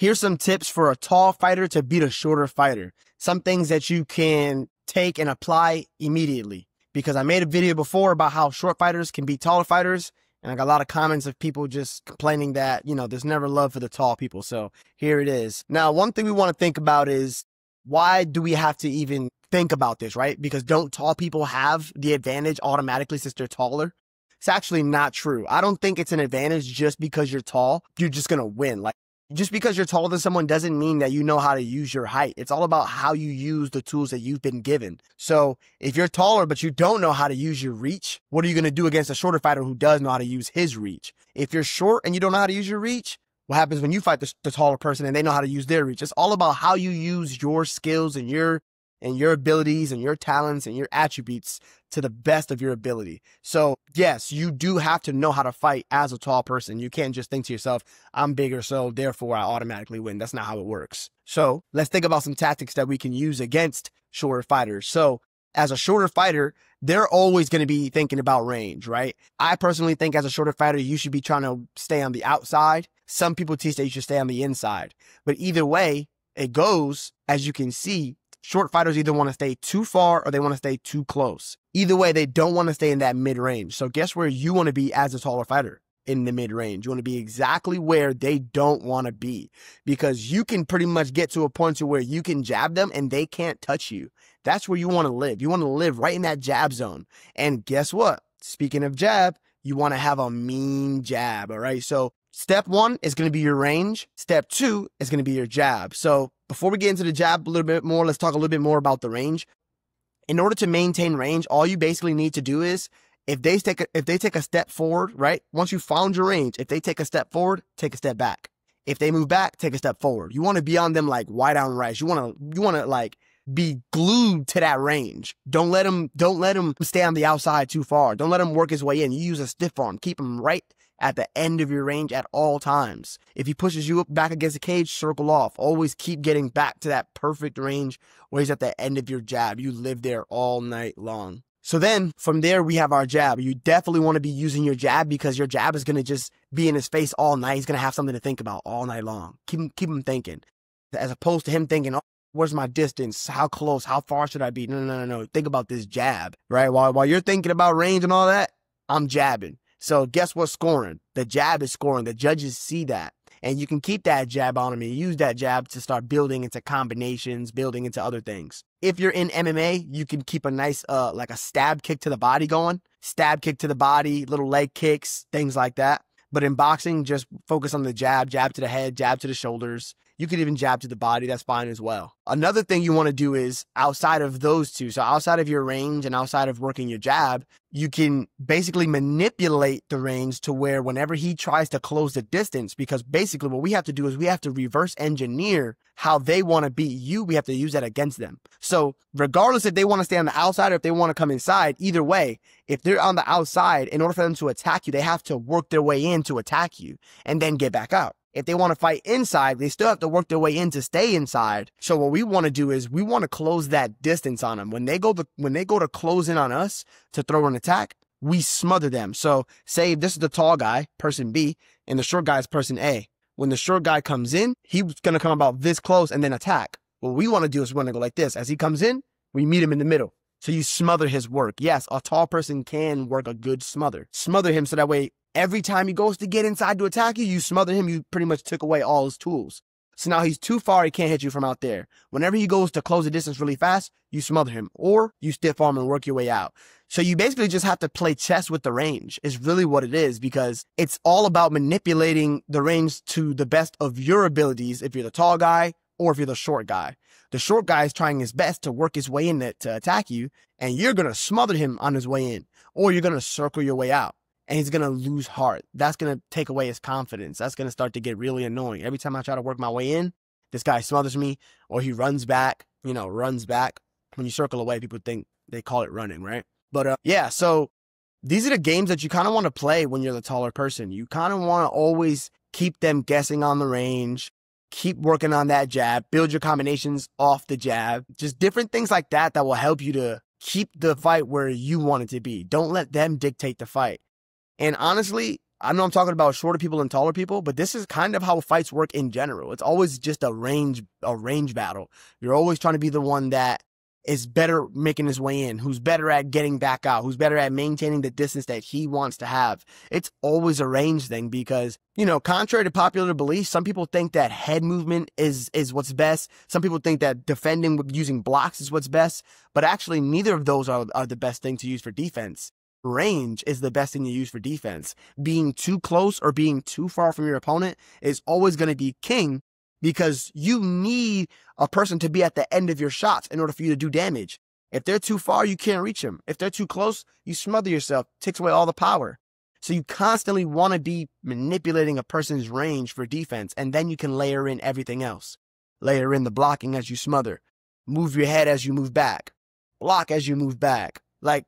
Here's some tips for a tall fighter to beat a shorter fighter. Some things that you can take and apply immediately. Because I made a video before about how short fighters can beat taller fighters, and I got a lot of comments of people just complaining that, there's never love for the tall people. So here it is. Now, one thing we want to think about is, why do we have to even think about this, right? Because don't tall people have the advantage automatically since they're taller? It's actually not true. I don't think it's an advantage just because you're tall. You're just going to win. Like, just because you're taller than someone doesn't mean that you know how to use your height. It's all about how you use the tools that you've been given. So if you're taller, but you don't know how to use your reach, what are you going to do against a shorter fighter who does know how to use his reach? If you're short and you don't know how to use your reach, what happens when you fight the taller person and they know how to use their reach? It's all about how you use your skills and your abilities and your talents and your attributes to the best of your ability. So yes, you do have to know how to fight as a tall person. You can't just think to yourself, I'm bigger, so therefore I automatically win. That's not how it works. So let's think about some tactics that we can use against shorter fighters. So as a shorter fighter, they're always going to be thinking about range, right? I personally think as a shorter fighter, you should be trying to stay on the outside. Some people teach that you should stay on the inside. But either way it goes, as you can see, short fighters either want to stay too far or they want to stay too close. Either way, they don't want to stay in that mid-range. So guess where you want to be as a taller fighter? In the mid-range. You want to be exactly where they don't want to be, because you can pretty much get to a point to where you can jab them and they can't touch you. That's where you want to live. You want to live right in that jab zone. And guess what? Speaking of jab, you want to have a mean jab, all right? So step 1 is going to be your range. Step 2 is going to be your jab. So before we get into the jab a little bit more, let's talk a little bit more about the range. In order to maintain range, all you basically need to do is, if they take a step forward, right? Once you found your range, if they take a step forward, take a step back. If they move back, take a step forward. You want to be on them like white on rice. You want to like be glued to that range. Don't let him stay on the outside too far. Don't let him work his way in. You use a stiff arm. Keep him right at the end of your range at all times. If he pushes you back against the cage, circle off. Always keep getting back to that perfect range where he's at the end of your jab. You live there all night long. So then from there, we have our jab. You definitely want to be using your jab, because your jab is going to just be in his face all night. He's going to have something to think about all night long. Keep him thinking, as opposed to him thinking, oh, where's my distance? How close? How far should I be? No. Think about this jab, right? While you're thinking about range and all that, I'm jabbing. So guess what's scoring? The jab is scoring. The judges see that. And you can keep that jab on him and use that jab to start building into combinations, building into other things. If you're in MMA, you can keep a nice, like a stab kick to the body going. Stab kick to the body, little leg kicks, things like that. But in boxing, just focus on the jab to the head, jab to the shoulders. You could even jab to the body. That's fine as well. Another thing you want to do is, outside of those two, so outside of your range and outside of working your jab, you can basically manipulate the range to where whenever he tries to close the distance, because basically what we have to do is we have to reverse engineer how they want to beat you. We have to use that against them. So regardless if they want to stay on the outside or if they want to come inside, either way, if they're on the outside, in order for them to attack you, they have to work their way in to attack you and then get back out. If they want to fight inside, they still have to work their way in to stay inside. So what we want to do is we want to close that distance on them. When they go to close in on us to throw an attack, we smother them. So say this is the tall guy, person B, and the short guy is person A. When the short guy comes in, he's going to come about this close and then attack. What we want to do is we want to go like this. As he comes in, we meet him in the middle. So you smother his work. Yes, a tall person can work a good smother. Smother him so that way every time he goes to get inside to attack you, you smother him. You pretty much took away all his tools. So now he's too far. He can't hit you from out there. Whenever he goes to close the distance really fast, you smother him or you stiff arm and work your way out. So you basically just have to play chess with the range is really what it is, because it's all about manipulating the range to the best of your abilities. If you're the tall guy or if you're the short guy, the short guy is trying his best to work his way in to attack you, and you're going to smother him on his way in, or you're going to circle your way out. And he's going to lose heart. That's going to take away his confidence. That's going to start to get really annoying. Every time I try to work my way in, this guy smothers me, or he runs back, runs back. When you circle away, people think they call it running, right? But yeah, so these are the games that you kind of want to play when you're the taller person. You kind of want to always keep them guessing on the range, keep working on that jab, build your combinations off the jab, just different things like that will help you to keep the fight where you want it to be. Don't let them dictate the fight. And honestly, I know I'm talking about shorter people and taller people, but this is kind of how fights work in general. It's always just a range battle. You're always trying to be the one that is better making his way in, who's better at getting back out, who's better at maintaining the distance that he wants to have. It's always a range thing because, you know, contrary to popular belief, some people think that head movement is what's best. Some people think that defending with using blocks is what's best, but actually neither of those are the best thing to use for defense. Range is the best thing to use for defense. Being too close or being too far from your opponent is always going to be king, because you need a person to be at the end of your shots in order for you to do damage. If they're too far, you can't reach them. If they're too close, you smother yourself, takes away all the power. So you constantly want to be manipulating a person's range for defense, and then you can layer in everything else. Layer in the blocking as you smother. Move your head as you move back. Block as you move back. Like,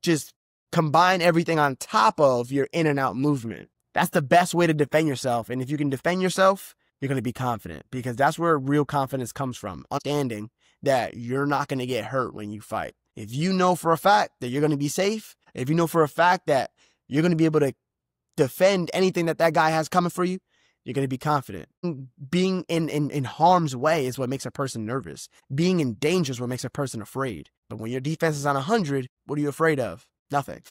just combine everything on top of your in and out movement. That's the best way to defend yourself. And if you can defend yourself, you're going to be confident, because that's where real confidence comes from. Understanding that you're not going to get hurt when you fight. If you know for a fact that you're going to be safe, if you know for a fact that you're going to be able to defend anything that guy has coming for you, you're going to be confident. Being in harm's way is what makes a person nervous. Being in danger is what makes a person afraid. But when your defense is on 100, what are you afraid of? Nothing.